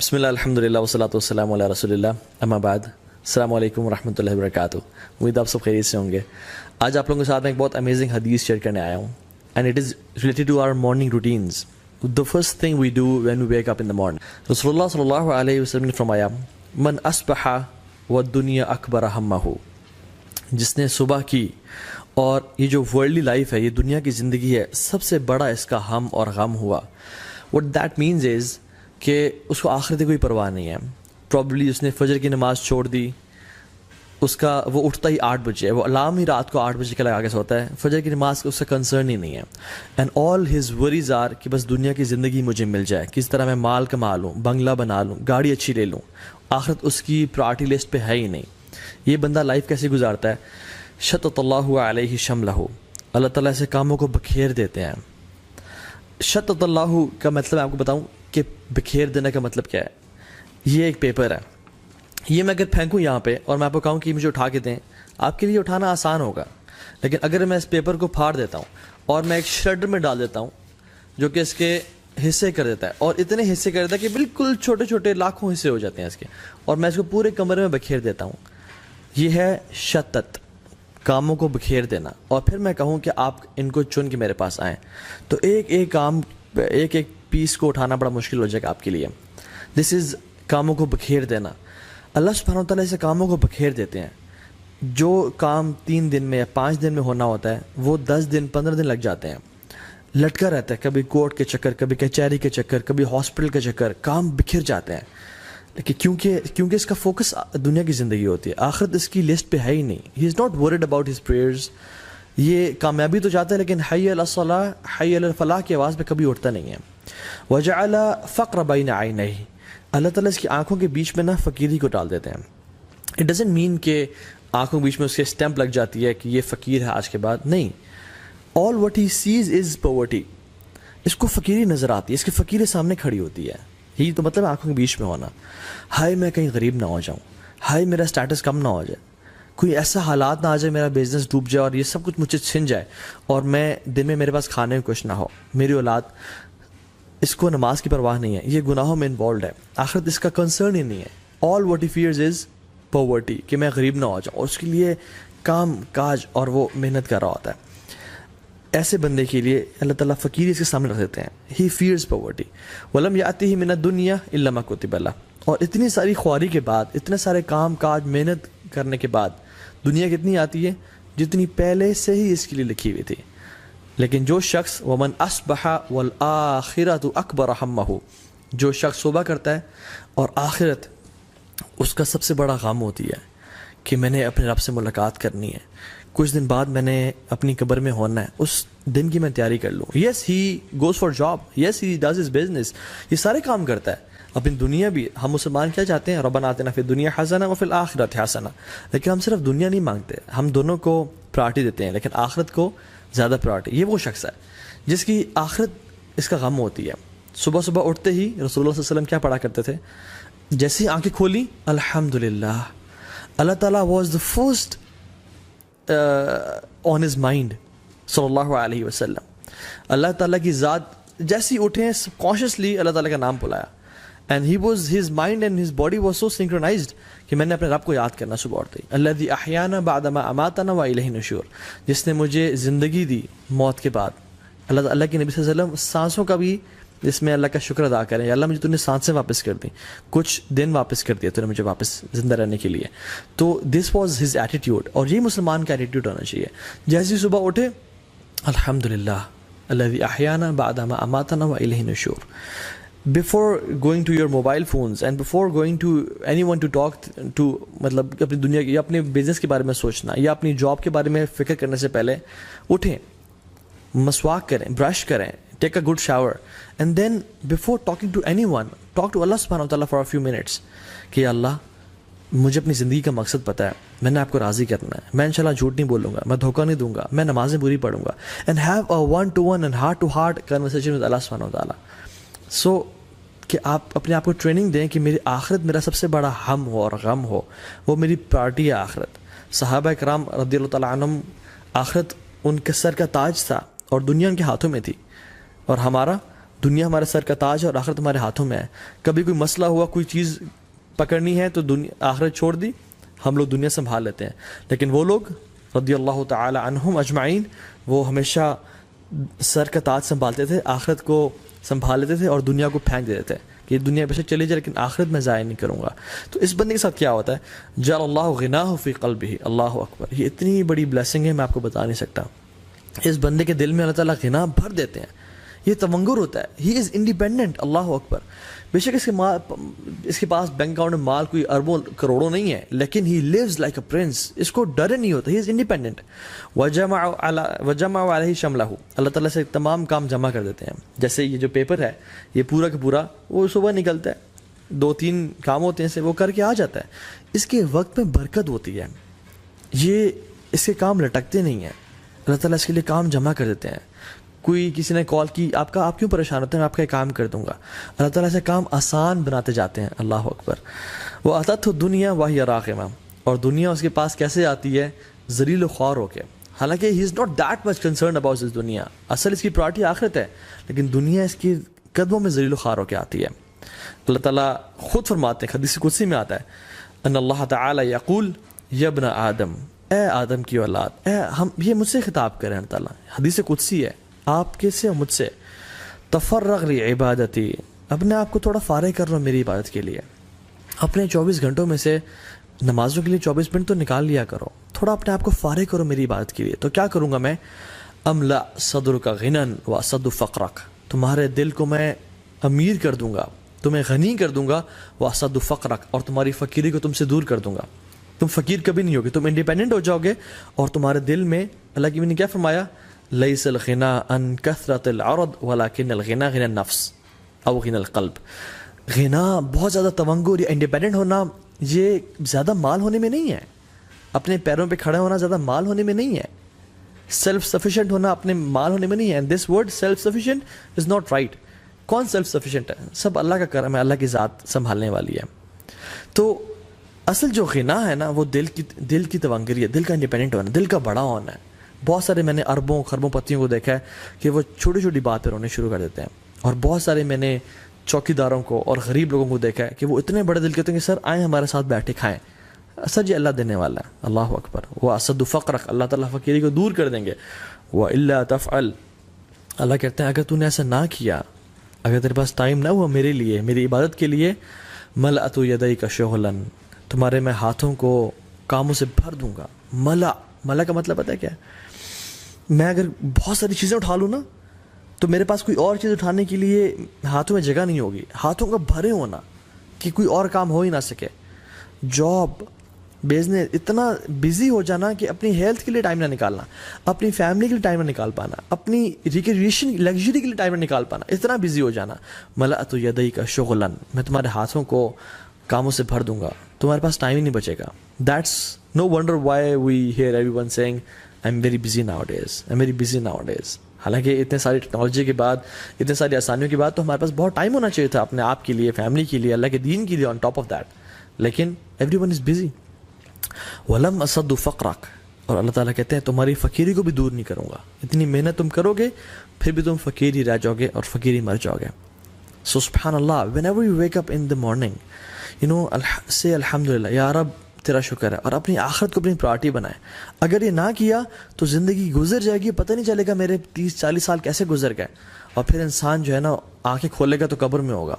بسم اللہ الحمد للہ والصلاۃ والسلام علی رسول اللہ اما بعد السلام علیکم ورحمۃ اللہ وبرکاتہ. امید آپ سب خیریت سے ہوں گے. آج آپ لوگوں کے ساتھ میں ایک بہت امیزنگ حدیث شیئر کرنے آیا ہوں and it is related to our morning routines. The first thing we do when we wake up in the morning. Rasulullah sallallahu alayhi wa sallam نے فرمایا من اصبح والدنیا اکبر ہمہ. جس نے صبح کی اور یہ جو ورلڈلی لائف ہے، یہ دنیا کی زندگی ہے، سب سے بڑا اس کا ہم اور غم ہوا. what that means is کہ اس کو آخرت کی کوئی پرواہ نہیں ہے. پرابلی اس نے فجر کی نماز چھوڑ دی، اس کا وہ اٹھتا ہی 8 بجے، وہ الارم ہی رات کو 8 بجے کا لگا کے سوتا ہے، فجر کی نماز کا اس کا کنسرن ہی نہیں ہے. And all his worries are کہ بس دنیا کی زندگی مجھے مل جائے، کس طرح میں مال کما لوں، بنگلہ بنا لوں، گاڑی اچھی لے لوں. آخرت اس کی پرائرٹی لسٹ پہ ہے ہی نہیں. یہ بندہ لائف کیسے گزارتا ہے؟ شتت اللہ علیہ شملہ، اللہ تعالیٰ ایسے کاموں کو بکھیر دیتے ہیں. شتت اللہ کا مطلب میں آپ کو بتاؤں کہ بکھیر دینے کا مطلب کیا ہے. یہ ایک پیپر ہے، یہ میں اگر پھینکوں یہاں پہ اور میں آپ کو کہوں کہ مجھے اٹھا کے دیں، آپ کے لیے اٹھانا آسان ہوگا. لیکن اگر میں اس پیپر کو پھاڑ دیتا ہوں اور میں ایک شریڈر میں ڈال دیتا ہوں جو کہ اس کے حصے کر دیتا ہے، اور اتنے حصے کر دیتا ہے کہ بالکل چھوٹے چھوٹے لاکھوں حصے ہو جاتے ہیں اس کے، اور میں اس کو پورے کمرے میں بکھیر دیتا ہوں، یہ ہے شتت، کاموں کو بکھیر دینا. اور پھر میں کہوں کہ آپ ان کو چن کے میرے پاس آئیں تو ایک ایک کام، ایک ایک پیس کو اٹھانا بڑا مشکل ہو جائے گا آپ کے لیے. دس از کاموں کو بکھیر دینا. اللہ سبحانہ و تعالیٰ ایسے کاموں کو بکھیر دیتے ہیں. جو کام 3 دن میں یا 5 دن میں ہونا ہوتا ہے وہ 10 دن 15 دن لگ جاتے ہیں. لٹکا رہتا ہے، کبھی کورٹ کے چکر، کبھی کچہری کے چکر، کبھی ہاسپٹل کے چکر، کام بکھر جاتے ہیں. لیکن کیونکہ اس کا فوکس دنیا کی زندگی ہوتی ہے، آخرت اس کی لسٹ پہ ہے ہی نہیں. He is not word about his prayers. یہ کامیابی تو چاہتا ہے لیکن حی علی الصلاح، حی علی الفلاح کی آواز پہ کبھی اٹھتا نہیں ہے. وجعل فقر بین عینیہ، اللہ تعالیٰ اس کی آنکھوں کے بیچ میں فقیری کو ڈال دیتے ہیں. اٹ ڈزنٹ مین کہ آنکھوں کے بیچ میں اس کے اسٹیمپ لگ جاتی ہے کہ یہ فقیر ہے آج کے بعد، نہیں. All what he sees is poverty. اس کو فقیری نظر آتی ہے، اس کی فقیری سامنے کھڑی ہوتی ہے. یہی تو مطلب آنکھوں کے بیچ میں ہونا. ہائے میں کہیں غریب نہ ہو جاؤں، ہائے میرا اسٹیٹس کم نہ ہو جائے، کوئی ایسا حالات نہ آ جائے میرا بزنس ڈوب جائے اور یہ سب کچھ مجھے چھن جائے اور میں دن میں میرے پاس کھانے کو کچھ نہ ہو. میری اولاد، اس کو نماز کی پرواہ نہیں ہے، یہ گناہوں میں انوالوڈ ہے، آخرت اس کا کنسرن ہی نہیں ہے. All what he fears is poverty, کہ میں غریب نہ ہو جاؤں، اور اس کے لیے کام کاج اور وہ محنت کر رہا ہوتا ہے. ایسے بندے کے لیے اللہ تعالیٰ فقیری اس کے سامنے رکھ دیتے ہیں. ہی فیئرز پاورٹی. ولم یاتہ من الدنیا الا ما کتب له. اور اتنی ساری خواری کے بعد، اتنے سارے کام کاج محنت کرنے کے بعد دنیا کتنی آتی ہے جتنی پہلے سے ہی اس کے لیے لکھی ہوئی تھی. لیکن جو شخص ومن اصبح والآخرۃ اکبر ہمہ، جو شخص صبح کرتا ہے اور آخرت اس کا سب سے بڑا غم ہوتی ہے کہ میں نے اپنے رب سے ملاقات کرنی ہے، کچھ دن بعد میں نے اپنی قبر میں ہونا ہے، اس دن کی میں تیاری کر لوں. Yes he goes for job, yes he does his business, یہ سارے کام کرتا ہے. اپنی دنیا بھی، ہم مسلمان کیا چاہتے ہیں؟ ربنا آتنا فی الدنیا حسنہ وفی الآخرۃ حسنہ. لیکن ہم صرف دنیا نہیں مانگتے، ہم دونوں کو پرائرٹی دیتے ہیں، لیکن آخرت کو زیادہ پرائرٹی. یہ وہ شخص ہے جس کی آخرت اس کا غم ہوتی ہے. صبح صبح اٹھتے ہی رسول اللہ صلی اللہ علیہ وسلم کیا پڑھا کرتے تھے؟ جیسے ہی آنکھیں کھولی الحمدللہ. اللہ تعالیٰ was the first on his mind صلی اللہ علیہ وسلم. اللہ تعالیٰ کی ذات جیسے ہی اٹھے کانشیسلی اللہ تعالیٰ کا نام بلایا. And he was his mind and his body was so synchronised کہ میں نے اپنے رب کو یاد کرنا صبح اٹھتے ہی. الذی احیانا بعد ما اماتنا والیہ النشور، جس نے مجھے زندگی دی موت کے بعد. اللہ کے نبی صلی اللہ علیہ وسلم سانسوں کا بھی جس میں اللہ کا شکر ادا کریں، اللہ مجھے تو نے سانسیں واپس کر دیں، کچھ دن واپس کر دیا تو نے مجھے واپس زندہ رہنے کے لیے. تو دس واز ہز ایٹیٹیوڈ، اور یہی مسلمان کا ایٹیٹیوڈ ہونا چاہیے. جیسے ہی صبح اٹھے الحمدللہ الذی احیانا بعد ما اماتنا والیہ النشور. Before going to your mobile phones and before going to anyone to talk to، مطلب اپنی دنیا کی یا اپنے بزنس کے بارے میں سوچنا یا اپنی جاب کے بارے میں فکر کرنے سے پہلے اٹھیں، مسواک کریں، برش کریں، take a good shower, and then before talking to anyone talk to اللہ سبحانہ وتعالیٰ فار اے فیو منٹس کہ اللہ مجھے اپنی زندگی کا مقصد پتہ ہے، میں نے آپ کو راضی کرنا ہے، میں انشاءاللہ جھوٹ نہیں بولوں گا، میں دھوکہ نہیں دوں گا، میں نمازیں پوری پڑھوں گا. And have a one to one and heart to heart conversation with اللہ سبحانہ وتعالیٰ. سو کہ آپ اپنے آپ کو ٹریننگ دیں کہ میری آخرت میرا سب سے بڑا ہم ہو اور غم ہو، وہ میری پرائرٹی ہے آخرت. صحابہ کرام رضی اللہ تعالیٰ عنہم، آخرت ان کے سر کا تاج تھا اور دنیا ان کے ہاتھوں میں تھی، اور ہمارا دنیا ہمارے سر کا تاج ہے اور آخرت ہمارے ہاتھوں میں ہے. کبھی کوئی مسئلہ ہوا, کوئی چیز پکڑنی ہے تو آخرت چھوڑ دی, ہم لوگ دنیا سنبھال لیتے ہیں. لیکن وہ لوگ رضی اللہ تعالی عنہم اجمعین, وہ ہمیشہ سر کا تاج سنبھالتے تھے, آخرت کو سنبھال لیتے تھے اور دنیا کو پھینک دیتے تھے کہ دنیا پہ سے چلی جائے لیکن آخرت میں ضائع نہیں کروں گا. تو اس بندے کے ساتھ کیا ہوتا ہے, جعل اللہ غناہ فی قلبہ, اللہ اکبر, یہ اتنی بڑی بلیسنگ ہے میں آپ کو بتا نہیں سکتا. اس بندے کے دل میں اللہ تعالیٰ غنا بھر دیتے ہیں, یہ تونگر ہوتا ہے, ہی از انڈیپینڈنٹ, اللہ اکبر. بے شک اس کے پاس بینک اکاؤنٹ میں مال کوئی اربوں کروڑوں نہیں ہے, لیکن ہی لیوز لائک اے پرنس, اس کو ڈر نہیں ہوتا, ہی از انڈیپینڈنٹ. وجمع علیہ شملہ, اللہ تعالیٰ سے تمام کام جمع کر دیتے ہیں. جیسے یہ جو پیپر ہے یہ پورا کا پورا وہ صبح نکلتا ہے, 2-3 کام ہوتے ہیں سے وہ کر کے آ جاتا ہے. اس کے وقت میں برکت ہوتی ہے, یہ اس کے کام لٹکتے نہیں ہیں, اللہ تعالیٰ اس کے لیے کام جمع کر دیتے ہیں. کوئی کسی نے کال کی, آپ کیوں پریشان ہوتے ہیں, میں آپ کا کام کر دوں گا. اللہ تعالیٰ سے کام آسان بناتے جاتے ہیں, اللہ اکبر. وہ آتت دنیا وہی راغمہ, اور دنیا اس کے پاس کیسے آتی ہے, ذلیل و خوار ہو کے. حالانکہ he is not that much concern about this دنیا, اصل اس کی پرائرٹی آخرت ہے, لیکن دنیا اس کی قدموں میں ذلیل و خوار ہو کے آتی ہے. اللہ تعالیٰ خود فرماتے ہیں, حدیث قدسی میں آتا ہے, ان اللہ تعالیٰ یقول یا ابن آدم, اے آدم کی اولاد, یہ مجھ سے خطاب کریں اللہ تعالیٰ, حدیث قدسی ہے آپ کے سے اور مجھ سے, تفرغ لی عبادتی, اپنے آپ کو تھوڑا فارغ کر لو میری عبادت کے لیے. اپنے 24 گھنٹوں میں سے نمازوں کے لیے 24 منٹ تو نکال لیا کرو, تھوڑا اپنے آپ کو فارغ کرو میری عبادت کے لیے. تو کیا کروں گا میں, املا صدرک غنًا واسد فقرک, تمہارے دل کو میں امیر کر دوں گا, تمہیں غنی کر دوں گا, واسد فقرک, اور تمہاری فقیری کو تم سے دور کر دوں گا. تم فقیر کبھی نہیں ہوگے, تم انڈیپینڈنٹ ہو جاؤ گے, اور تمہارے دل میں, اللہ کی نے کیا فرمایا, لیس الغنا ان کثرت العرض ولکن الغنا غنا النفس او غنا القلب. غنا بہت زیادہ تونگر یا انڈیپینڈنٹ ہونا, یہ زیادہ مال ہونے میں نہیں ہے, اپنے پیروں پہ کھڑا ہونا زیادہ مال ہونے میں نہیں ہے, سیلف سفیشینٹ ہونا اپنے مال ہونے میں نہیں ہے. And this word self sufficient is not right. کون سیلف سفیشینٹ ہے, سب اللہ کا کرم ہے, اللہ کی ذات سنبھالنے والی ہے. تو اصل جو غنا ہے نا, وہ دل کی تونگری ہے, دل کا انڈیپینڈنٹ ہونا, دل کا بڑا ہونا ہے. بہت سارے میں نے اربوں خربوں پتیوں کو دیکھا ہے کہ وہ چھوٹی چھوٹی بات پہ رونے شروع کر دیتے ہیں, اور بہت سارے میں نے چوکی داروں کو اور غریب لوگوں کو دیکھا ہے کہ وہ اتنے بڑے دل کے ہوتے ہیں کہ سر آئیں ہمارے ساتھ بیٹھے کھائیں, سر یہ اللہ دینے والا ہے, اللہ اکبر. وہ اسد فقرک, اللہ تعالیٰ فقیری کو دور کر دیں گے. وَإِلَّا تَفْعَلْ, اللہ کہتے ہیں اگر تو نے ایسا نہ کیا, اگر تیرے پاس ٹائم نہ ہوا میرے لیے, میری عبادت کے لیے, ملأت یدیک شغلاً, تمہارے میں ہاتھوں کو کاموں سے بھر دوں گا. ملا کا مطلب پتہ ہے کیا ہے, میں اگر بہت ساری چیزیں اٹھا لوں نا تو میرے پاس کوئی اور چیز اٹھانے کے لیے ہاتھوں میں جگہ نہیں ہوگی. ہاتھوں کا بھرے ہونا کہ کوئی اور کام ہو ہی نہ سکے, جاب, بزنس, اتنا بزی ہو جانا کہ اپنی ہیلتھ کے لیے ٹائم نہ نکالنا, اپنی فیملی کے لیے ٹائم نہ نکال پانا, اپنی ریکریشن لگژری کے لیے ٹائم نہ نکال پانا, اتنا بزی ہو جانا. ملأت یدیک شغلاً, میں تمہارے ہاتھوں کو کاموں سے بھر دوں گا, تمہارے پاس ٹائم ہی نہیں بچے گا. That's no wonder why we hear everyone saying I'm very busy nowadays. حالانکہ اتنے ساری ٹیکنالوجی کے بعد, اتنے ساری آسانیوں کے بعد تو ہمارے پاس بہت ٹائم ہونا چاہیے تھا اپنے آپ کے لیے, فیملی کے لیے, اللہ کے دین کے لیے, آن ٹاپ آف دیٹ. لیکن ایوری ون از بزی. ولم اسد فقرک, اور اللہ تعالیٰ کہتے ہیں تمہاری فقیری کو بھی دور نہیں کروں گا. اتنی محنت تم کرو گے پھر بھی تم فقیر ہی رہ جاؤ گے اور فقیر ہی مر جاؤ گے. سو سبحان اللہ, whenever you wake up in the morning, say الحمدللہ, یا رب تیرا شکر ہے, اور اپنی آخرت کو اپنی پرائرٹی بنائے. اگر یہ نہ کیا تو زندگی گزر جائے گی, پتہ نہیں چلے گا میرے 30-40 سال کیسے گزر گئے, اور پھر انسان جو ہے نا آنکھیں کھولے گا تو قبر میں ہوگا.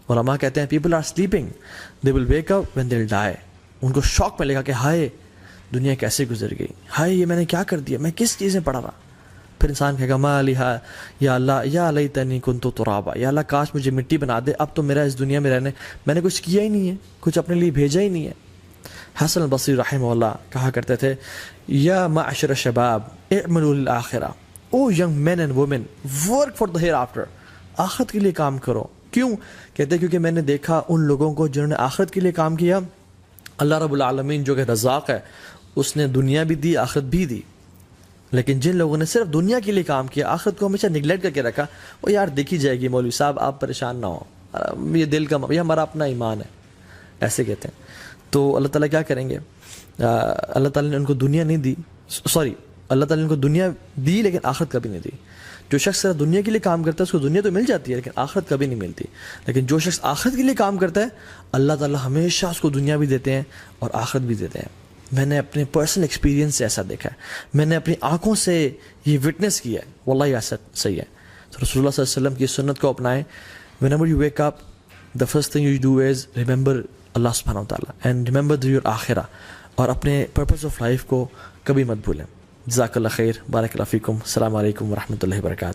علماء کہتے ہیں people are sleeping, they will wake up when they will die. ان کو شوق ملے گا کہ ہائے دنیا کیسے گزر گئی, ہائے یہ میں نے کیا کر دیا, میں کس چیز میں پڑا رہا. پھر انسان کہے گا ما لہا یا اللہ یا لیتنی کنت ترابا, یا اللہ کاش مجھے مٹی بنا دے, اب تو میرا اس دنیا میں رہنے, میں نے کچھ کیا ہی نہیں ہے, کچھ اپنے لیے بھیجا ہی نہیں ہے. حسن البصری رحمہ اللہ کہا کرتے تھے, یا معشر الشباب اعملوا للآخرہ, O young men and women work for the hereafter, آخرت کے لیے کام کرو. کیوں کہتے ہیں کیونکہ میں نے دیکھا ان لوگوں کو جنہوں نے آخرت کے لیے کام کیا, اللہ رب العالمین جو کہ رزاق ہے اس نے دنیا بھی دی آخرت بھی دی. لیکن جن لوگوں نے صرف دنیا کے لیے کام کیا, آخرت کو ہمیشہ نگلیکٹ کر کے رکھا, وہ یار دیکھی جائے گی مولوی صاحب, آپ پریشان نہ ہو, یہ دل کا, یہ ہمارا اپنا ایمان ہے, ایسے کہتے ہیں. تو اللہ تعالیٰ کیا کریں گے, اللہ تعالیٰ نے ان کو دنیا نہیں دی, اللہ تعالیٰ نے ان کو دنیا دی لیکن آخرت کبھی نہیں دی. جو شخص صرف دنیا کے لیے کام کرتا ہے اس کو دنیا تو مل جاتی ہے لیکن آخرت کبھی نہیں ملتی. لیکن جو شخص آخرت کے لیے کام کرتا ہے اللہ تعالیٰ ہمیشہ اس کو دنیا بھی دیتے ہیں اور آخرت بھی دیتے ہیں. میں نے اپنے پرسنل ایکسپیرینس سے ایسا دیکھا ہے, میں نے اپنی آنکھوں سے یہ وٹنس کیا ہے, واللہ یہ ایسا صحیح ہے. تو رسول اللہ صلی اللہ علیہ وسلم کی سنت کو اپنائیں. whenever you wake up, the first thing you do is remember اللہ سبحانہ و تعالیٰ and remember your آخرہ, اور اپنے پرپس آف لائف کو کبھی مت بھولیں. جزاک اللہ خیر, بارک اللہ فیکم, السلام علیکم ورحمۃ اللہ وبرکاتہ.